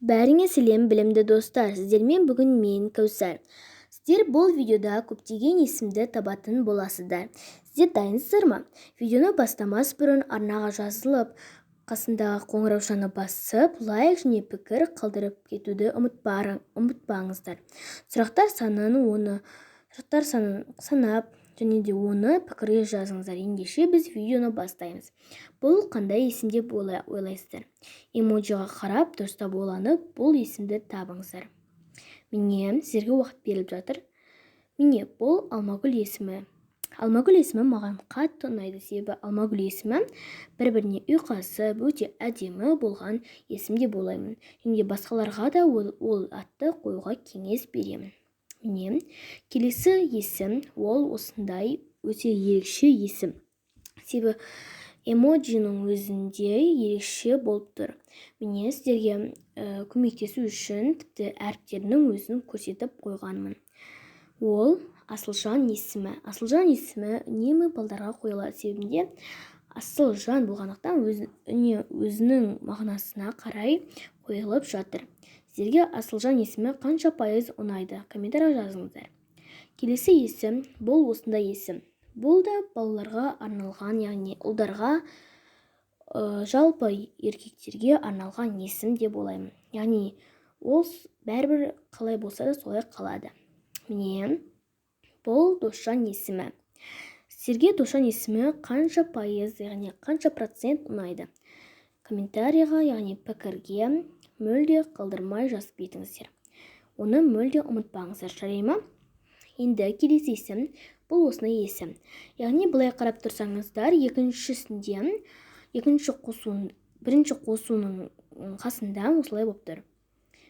Бәріңе сәлем білімді достар, сіздермен бүгін мен Кәусар. Сіздер бұл видеода көптеген есімді табатын боласыздар. Сіздер дайынсыздар ма? Видеоны бастамас бұрын арнаға жазылып, қасындағы қоңыраушаны басып, лайк және пікір қалдырып кетуді ұмытпаңыздар. Сұрақтар санын санап, және де оны пікірге жазыңыздар. Ендеше біз видеоны бастаймыз. Бұл қандай есім деп ойлайсыздар? Эмоджиға қарап, дұрыстап ойланып, бұл есімді табыңыздар. Міне, сіздерге уақыт беріліп жатыр. Міне, бұл Алмагүл есімі. Алмагүл есімі маған қатты ұнайды, себебі Алмагүл есімі бір-біріне ұйқасып, өте әдемі болған есім деп ойлаймын. Және басқаларға да ол атты қоюға кеңес беремін. Міне, келесі есім ол осындай өте ерекше есім. Себебі эмоджінің өзінде ерекше болып тұр. Міне, сіздерге көмектесу үшін тіпті әріптерінің өзін көрсетіп қойғанмын. Ол Асылжан есімі. Асылжан есімі үнемі балдарға қойылады, себебінде Асылжан болғандықтан өзінің мағынасына қарай қойылып жатыр. Сіздерге Асылжан есімі қанша пайыз ұнайды? Комментария жазыңыздар. Келесі есім бұл осындай есім. Бұл да балаларға арналған, яғни ұлдарға, жалпы еркектерге арналған есім деп ойлаймын. Яғни ол бәрібір қалай болса да солай қалады. Міне, бұл Досжан есімі. Сіздерге Досжан есімі қанша пайыз, яғни қанша процент ұнайды? Комментарияға, яғни пікірге мүлде қалдырмай жазып кетіңіздер. Оны мүлде ұмытпаңыздар, жарай ма? Енді келесі есім бұл осындай есім. Яғни былай қарап тұрсаңыздар, бірінші қосуының қасында осылай болып тұр.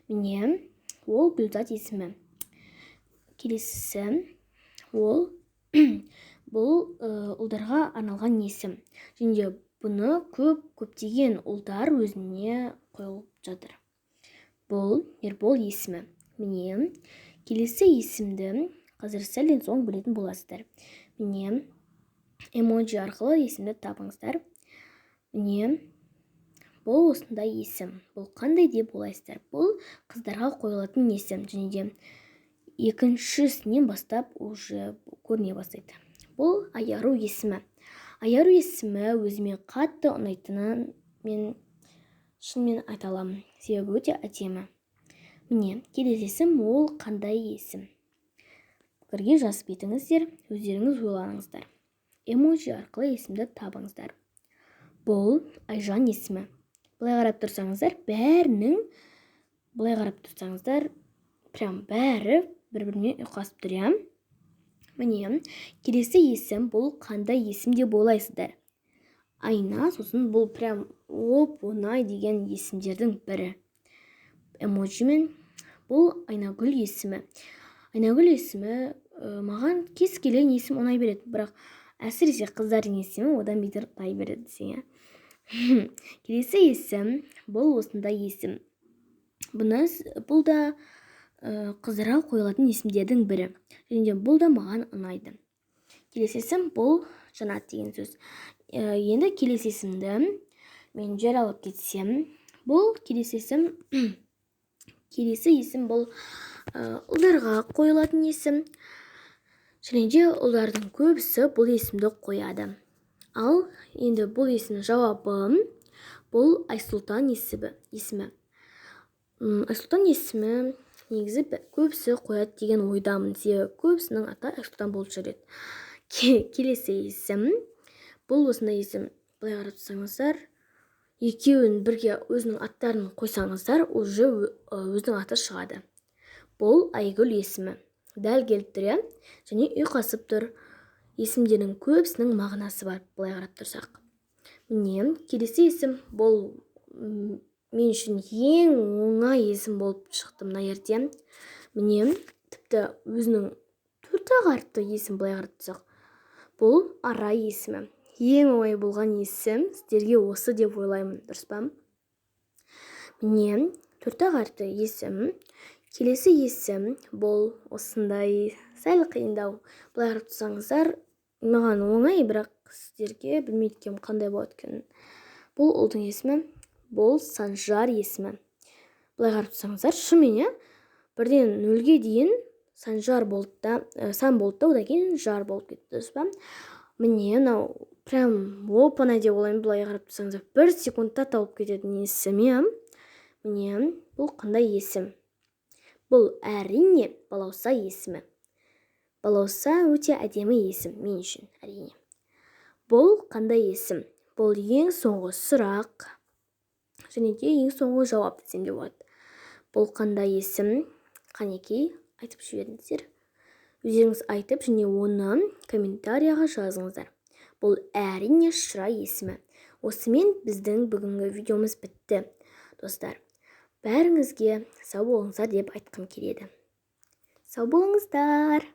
Міне, ол Гүлзат есімі. Келесісі ол бұл ұлдарға арналған есім. Және бұны көптеген ұлдар өзіне қойылып жатыр. Бұл Ербол есімі. Міне, келесі есімді қазір сәлден соң білетін боласыздар. Міне, эмоджи арқылы есімді табыңыздар. Міне, бұл осындай есім. Бұл қандай деп ойлайсыздар? Бұл қыздарға қойылатын есім. Және де екіншісінен бастап уже көріне бастайды. Бұл Айару есімі. Айару есімі өзіме қатты ұнайтынын мен шынымен айта аламын. Себебі өте әдемі. Міне, келесі есім ол қандай есім? Пікірге жазып кетіңіздер, өздеріңіз ойланыңыздар. Эмоджи арқылы есімді табыңыздар. Бұл Айжан есімі. Былай қарап тұрсаңыздар, прям бәрі бір-біріне ұйқасып тұр. Міне, келесі есім бұл қандай есім деп ойлайсыздар? Айна, сосын бұл прям оп-оңай деген есімдердің бірі. Эмоджимен бұл Айнагүл есімі. Айнагүл есімі маған кез келген есім ұнай береді, бірақ әсіресе қыздардың есімі одан бетер ұнай береді десең. Келесі есім бұл осындай есім. Бұл да қыздарға қойылатын есімдердің бірі. Және бұл да маған ұнайды. Келесі есім бұл Жанат деген сөз. Енді келесі есімді мен жер алып кетсем, бұл келесі есім бұл ұлдарға қойылатын есім. Және де ұлдардың көбісі бұл есімді қояды. Ал енді бұл есімнің жауабы бұл Айсұлтан есімі. Айсұлтан есімі негізі көбісі қояды деген ойдамын. Себебі көбісінің аты Айсұлтан болып жүреді. Келесі есім бұл осындай есім. Былай қарап тұрсаңыздар, екеуін бірге өзінің аттарын қойсаңыздар, уже өзінің аты шығады. Бұл Айгүл есімі. Дәл келіп тұр, және ұйқасып тұр. Есімдердің көбісінің мағынасы бар, былай қарап тұрсақ. Міне, келесі есім бұл мен үшін ең оңай есім болып шықты мына жерде. Міне, тіпті өзінің 4 әріпті есім былай қарап тұрсақ. Бұл Арай есімі. Ең оңай болған есім сіздерге осы деп ойлаймын, дұрыс па? Міне, 4 әріпті есім. Келесі есім бұл осындай сәл қиындау. Былай қарап тұрсаңыздар, маған оңай, бірақ сіздерге білмейді қандай болады екен. Бұл ұлдың есімі, бұл Санжар есімі. былай қарап тұрсаңыздар, шынымен бірден 0-ге дейін сан болды да, одан кейін жар болып кетті, дұрыс па? Міне, мынау прям оп-оңай деп ойлаймын, былай қарап тұрсаңыздар, 1 секундта тауып кететін есім, иә? Міне, бұл қандай есім? Бұл әрине балауса есімі. Балауса өте әдемі есім мен үшін, әрине. Бұл қандай есім? Бұл ең соңғы сұрақ, және де ең соңғы жауап десем де болады. Бұл қандай есім? Қанекей, айтып жіберіңіздер. Өздеріңіз айтып, және оны комментарияға жазыңыздар. Бұл әрине Шырай есімі. Осымен біздің бүгінгі видеомыз бітті, достар. Бәріңізге сау болыңыздар деп айтқым келеді. Сау болыңыздар.